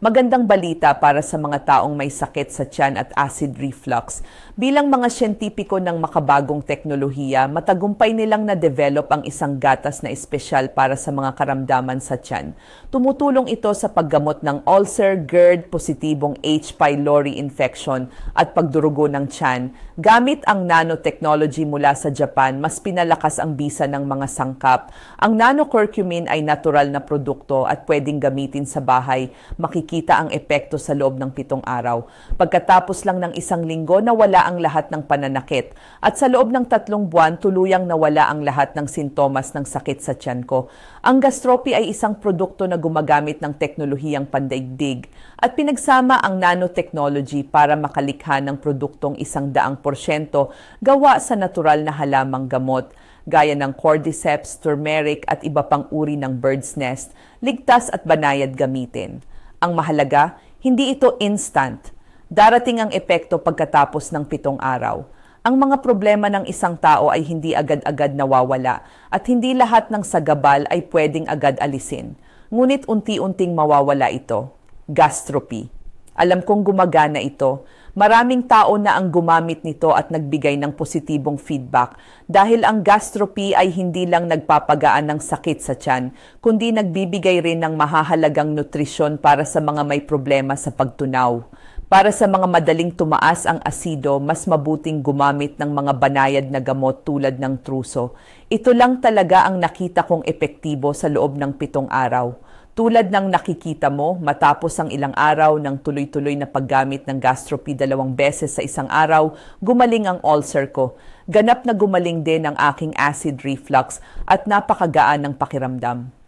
Magandang balita para sa mga taong may sakit sa tiyan at acid reflux. Bilang mga siyentipiko ng makabagong teknolohiya, matagumpay nilang na-develop ang isang gatas na espesyal para sa mga karamdaman sa tiyan. Tumutulong ito sa paggamot ng ulcer, GERD, positibong H. pylori infection at pagdurugo ng tiyan. Gamit ang nanotechnology mula sa Japan, mas pinalakas ang bisa ng mga sangkap. Ang nanocurcumin ay natural na produkto at pwedeng gamitin sa bahay. Makikita ang epekto sa loob ng 7 araw. Pagkatapos lang ng 1 linggo, nawala ang lahat ng pananakit. At sa loob ng 3 buwan, tuluyang nawala ang lahat ng sintomas ng sakit sa tiyan ko. Ang Gastropy ay isang produkto na gumagamit ng teknolohiyang pandaigdig at pinagsama ang nanotechnology para makalikha ng produktong 100% gawa sa natural na halamang gamot gaya ng cordyceps, turmeric at iba pang uri ng bird's nest, ligtas at banayad gamitin. Ang mahalaga, hindi ito instant. Darating ang epekto pagkatapos ng 7 araw. Ang mga problema ng isang tao ay hindi agad-agad nawawala at hindi lahat ng sagabal ay pwedeng agad alisin. Ngunit unti-unting mawawala ito. Gastropy. Alam kong gumagana ito. Maraming tao na ang gumamit nito at nagbigay ng positibong feedback dahil ang Gastropy ay hindi lang nagpapagaan ng sakit sa tiyan, kundi nagbibigay rin ng mahahalagang nutrisyon para sa mga may problema sa pagtunaw. Para sa mga madaling tumaas ang asido, mas mabuting gumamit ng mga banayad na gamot tulad ng truso. Ito lang talaga ang nakita kong epektibo sa loob ng 7 araw. Tulad ng nakikita mo, matapos ang ilang araw ng tuloy-tuloy na paggamit ng Gastropy 2 beses sa 1 araw, gumaling ang ulcer ko. Ganap na gumaling din ang aking acid reflux at napakagaan ng pakiramdam.